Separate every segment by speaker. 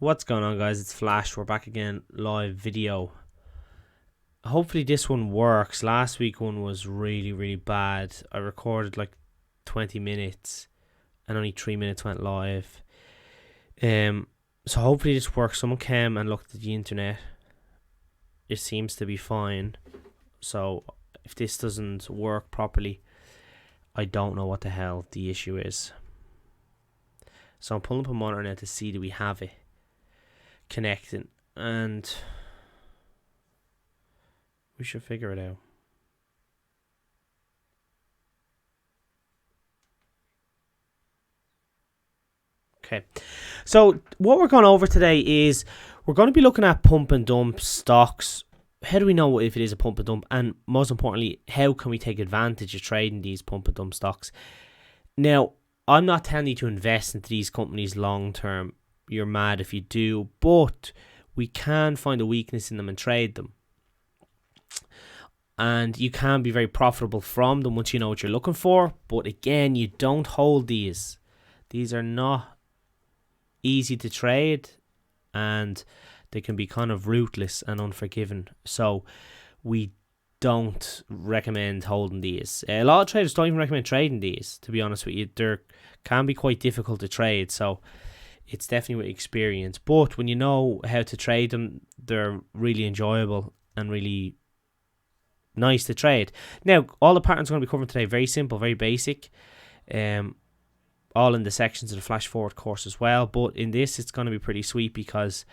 Speaker 1: What's going on, guys? It's Flash. We're back again, live video. Hopefully this one works. Last week one was really bad. I recorded like 20 minutes and only 3 minutes went live. So hopefully this works. Someone came and looked at the internet. It seems to be fine. So if this doesn't work properly, I don't know what the hell the issue is. So I'm pulling up a monitor now to see do we have it connecting, and we should figure it out. Okay, so what we're going over today is we're going to be looking at pump and dump stocks. How do we know if it is a pump and dump, and most importantly, how can we take advantage of trading these pump and dump stocks? Now, I'm not telling you to invest into these companies long term. You're mad if you do, but we can find a weakness in them and trade them, and you can be very profitable from them once you know what you're looking for. But again, you don't hold these are not easy to trade, and they can be kind of ruthless and unforgiving, so we don't recommend holding these. A lot of traders don't even recommend trading these, to be honest with you. They can be quite difficult to trade, so it's definitely with experience. But when you know how to trade them, they're really enjoyable and really nice to trade. Now, all the patterns I'm going to be covering today, very simple, very basic. All in the sections of the Flash Forward course as well. But in this, it's going to be pretty sweet because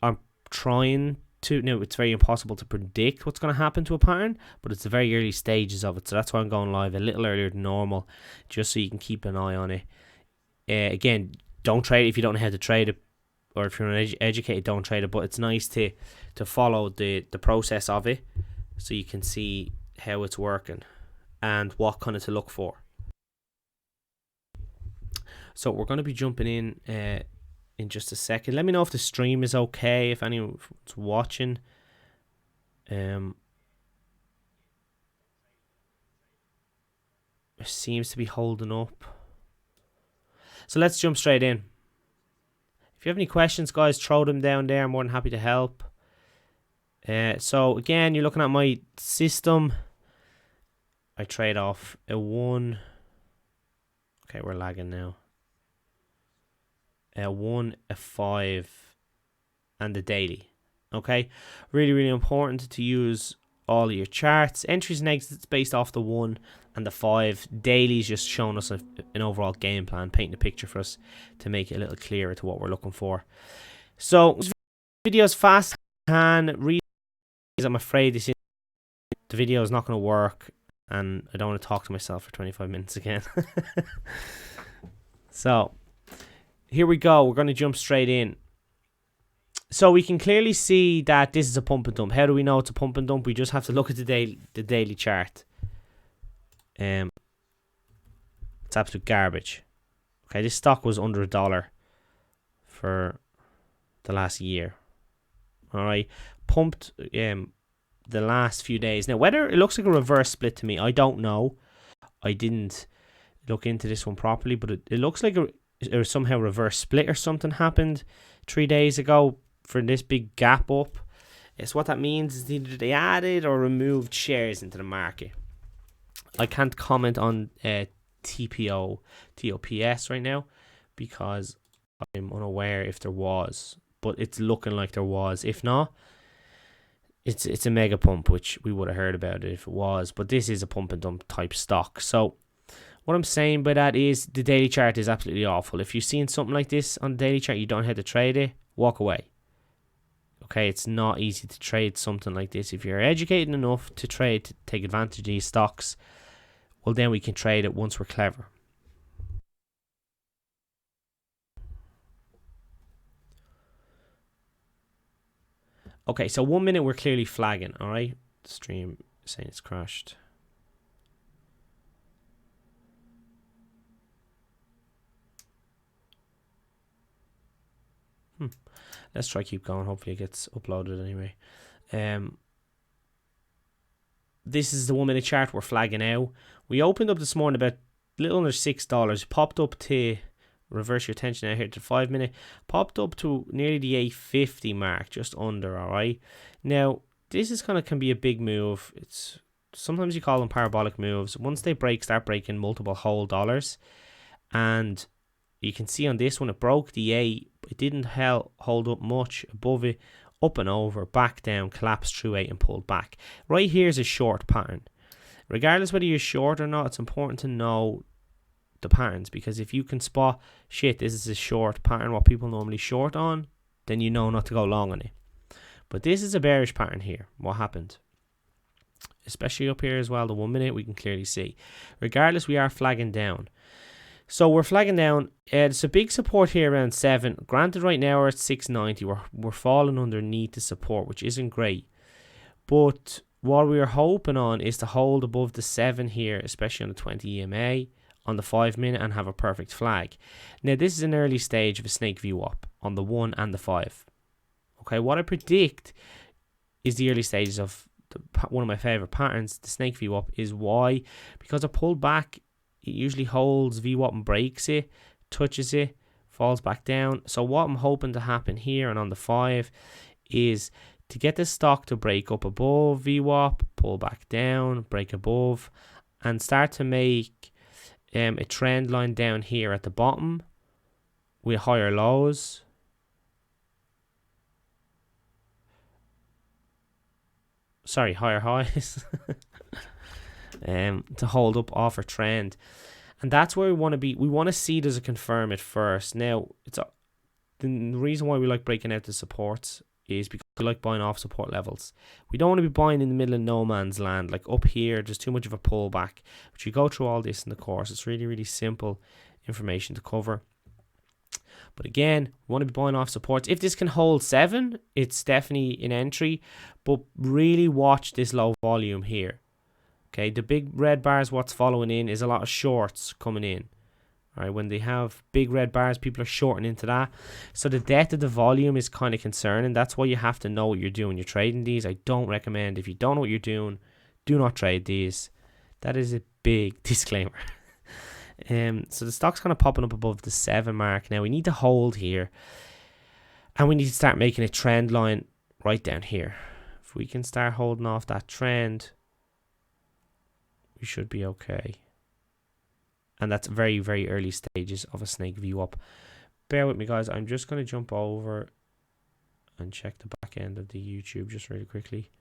Speaker 1: I'm trying to, now it's very impossible to predict what's going to happen to a pattern, but it's the very early stages of it. So that's why I'm going live a little earlier than normal, just so you can keep an eye on it. Again, don't trade it if you don't know how to trade it, or if you're uneducated, don't trade it. But it's nice to follow the process of it, so you can see how it's working and what kind of to look for. So we're going to be jumping in just a second. Let me know if the stream is okay, if anyone's watching. It seems to be holding up. So let's jump straight in. If you have any questions, guys, throw them down there. I'm more than happy to help. So again, you're looking at my system. I trade off a 1. Okay, we're lagging now. A 1, a 5, and the daily. Okay, really important to use all of your charts. Entries and exits based off the 1 and the 5. Daily is just showing us an overall game plan, painting a picture for us to make it a little clearer to what we're looking for. So this video is fast and read. I'm afraid the video is not going to work, and I don't want to talk to myself for 25 minutes again. So here we go. We're going to jump straight in. So we can clearly see that this is a pump and dump. How do we know it's a pump and dump? We just have to look at the daily chart. It's absolute garbage. Okay, this stock was under $1 for the last year. Alright, pumped the last few days. Now, whether it looks like a reverse split to me, I don't know. I didn't look into this one properly, but it looks like or somehow reverse split or something happened 3 days ago for this big gap up. So what that means is either they added or removed shares into the market. I can't comment on TOPS right now because I'm unaware if there was, but it's looking like there was. If not, it's a mega pump, which we would have heard about it if it was, but this is a pump and dump type stock. So what I'm saying by that is the daily chart is absolutely awful. If you're seeing something like this on the daily chart, you don't know how to trade it, walk away. Okay, it's not easy to trade something like this. If you're educated enough to trade, to take advantage of these stocks, well, then we can trade it once we're clever. Okay, so 1 minute we're clearly flagging, all right? The stream saying it's crashed. Let's try keep going. Hopefully it gets uploaded anyway. This is the 1 minute chart we're flagging out. We opened up this morning about a little under $6. Popped up to reverse your attention now here to the 5 minute, popped up to nearly the 850 mark, just under. All right, now this is kind of can be a big move. It's sometimes you call them parabolic moves. Once they start breaking multiple whole dollars, and you can see on this one it broke the 8, but it didn't hold up much above it, up and over, back down, collapsed through 8 and pulled back. Right here is a short pattern. Regardless whether you're short or not, it's important to know the patterns, because if you can spot, shit, this is a short pattern, what people normally short on, then you know not to go long on it. But this is a bearish pattern here. What happened? Especially up here as well, the 1 minute, we can clearly see. Regardless, we are flagging down. So we're flagging down. It's a big support here around 7. Granted, right now we're at 690. We're falling underneath the support, which isn't great. But what we're hoping on is to hold above the 7 here, especially on the 20 EMA, on the 5 minute, and have a perfect flag. Now, this is an early stage of a snake VWAP on the 1 and the 5. Okay, what I predict is the early stages of one of my favorite patterns, the snake VWAP, is why? Because a pulled back, it usually holds VWAP and breaks it, touches it, falls back down. So what I'm hoping to happen here and on the 5 is to get the stock to break up above VWAP, pull back down, break above, and start to make a trend line down here at the bottom with higher lows. Sorry, higher highs. To hold up off our trend. And that's where we want to be. We want to see it as a confirm it first. Now, the reason why we like breaking out the supports is because we like buying off support levels. We don't want to be buying in the middle of no man's land. Like up here, there's too much of a pullback. But you go through all this in the course. It's really, really simple information to cover. But again, we want to be buying off supports. If this can hold 7, it's definitely an entry. But really watch this low volume here. Okay, the big red bars, what's following in is a lot of shorts coming in. All right, when they have big red bars, people are shorting into that. So the depth of the volume is kind of concerning. That's why you have to know what you're doing. You're trading these. I don't recommend, if you don't know what you're doing, do not trade these. That is a big disclaimer. So the stock's kind of popping up above the 7 mark. Now we need to hold here. And we need to start making a trend line right down here. If we can start holding off that trend, we should be okay. And that's very, very early stages of a snake VWAP. Bear with me, guys. I'm just going to jump over and check the back end of the YouTube just really quickly.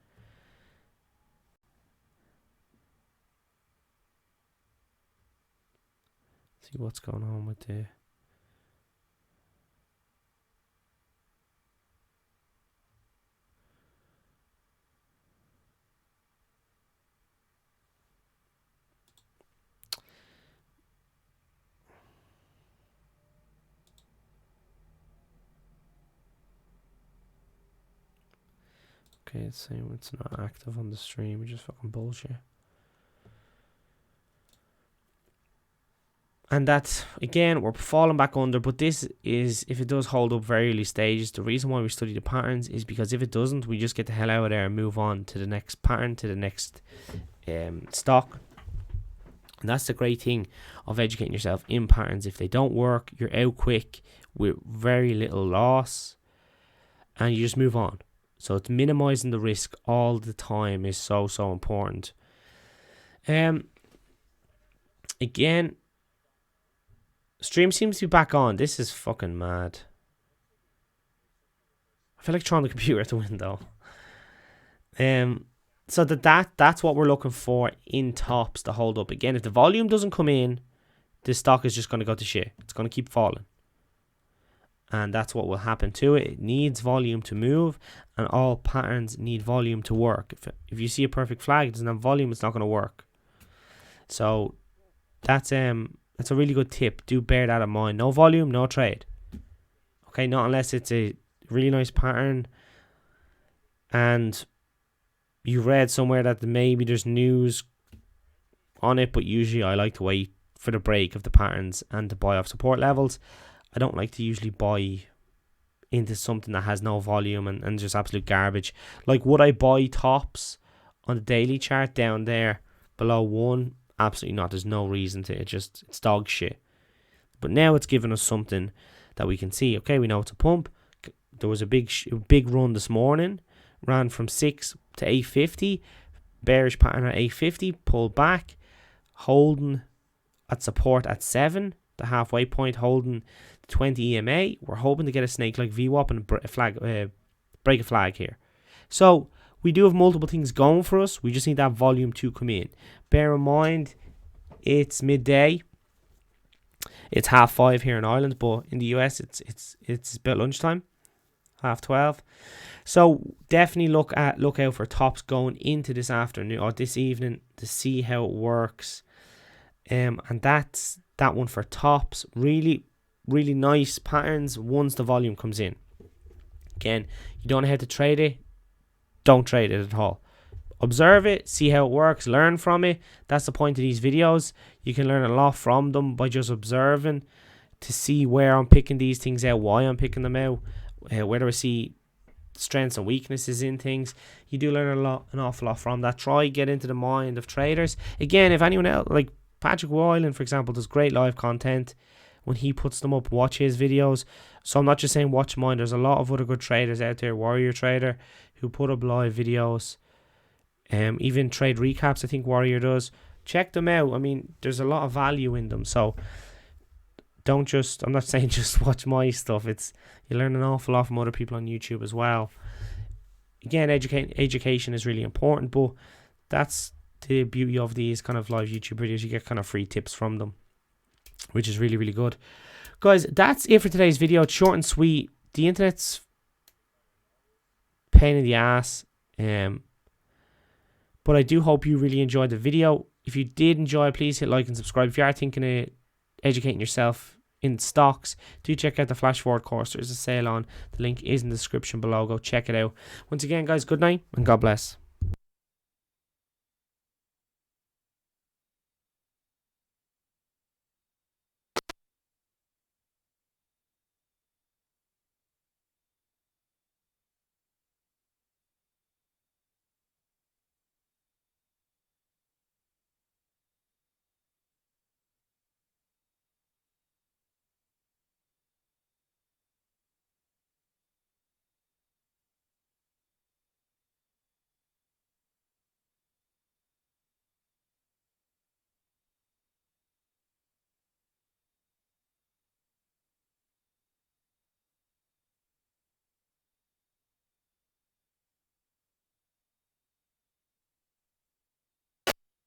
Speaker 1: See what's going on with the... Okay, it's saying it's not active on the stream, which is fucking bullshit. And that's, again, we're falling back under, but this is, if it does hold up very early stages, the reason why we study the patterns is because if it doesn't, we just get the hell out of there and move on to the next pattern, to the next stock. And that's the great thing of educating yourself in patterns. If they don't work, you're out quick with very little loss, and you just move on. So it's minimizing the risk all the time is so, so important. Again, stream seems to be back on. This is fucking mad. I feel like throwing the computer at the window. So that's what we're looking for in tops to hold up. Again, if the volume doesn't come in, this stock is just going to go to shit. It's going to keep falling. And that's what will happen to it. It needs volume to move, and all patterns need volume to work. If you see a perfect flag, it doesn't have volume, it's not going to work. So that's a really good tip. Do bear that in mind. No volume, no trade. Okay, not unless it's a really nice pattern and you read somewhere that maybe there's news on it, but usually I like to wait for the break of the patterns and to buy off support levels. I don't like to usually buy into something that has no volume and just absolute garbage. Like, would I buy tops on the daily chart down there below 1? Absolutely not. There's no reason to. It's dog shit. But now it's given us something that we can see. Okay, we know it's a pump. There was a big run this morning, ran from 6 to 850, bearish pattern at 850, pulled back, holding at support at 7, the halfway point, holding 20 EMA. We're hoping to get a snake like VWAP and break a flag here. So we do have multiple things going for us. We just need that volume to come in. Bear in mind, it's midday. It's 5:30 here in Ireland, but in the US it's about lunchtime, 12:30. So definitely look out for tops going into this afternoon or this evening to see how it works. And that's that one for tops. Really, really nice patterns once the volume comes in. Again, you don't know how to trade it. Don't trade it at all. Observe it, see how it works, learn from it. That's the point of these videos. You can learn a lot from them by just observing to see where I'm picking these things out, why I'm picking them out, whether I see strengths and weaknesses in things. You do learn an awful lot from that. Try get into the mind of traders. Again, if anyone else, like Patrick Wyland, for example, does great live content. When he puts them up, watch his videos. So I'm not just saying watch mine. There's a lot of other good traders out there. Warrior Trader, who put up live videos. Even trade recaps, I think Warrior does. Check them out. I mean, there's a lot of value in them. So I'm not saying just watch my stuff. You learn an awful lot from other people on YouTube as well. Again, education is really important, but that's the beauty of these kind of live YouTube videos. You get kind of free tips from them, which is really, really good. Guys, that's it for today's video. It's short and sweet. The internet's pain in the ass. But I do hope you really enjoyed the video. If you did enjoy, please hit like and subscribe. If you are thinking of educating yourself in stocks, do check out the Flash Forward course. There's a sale on. The link is in the description below. Go check it out. Once again, guys, good night and God bless.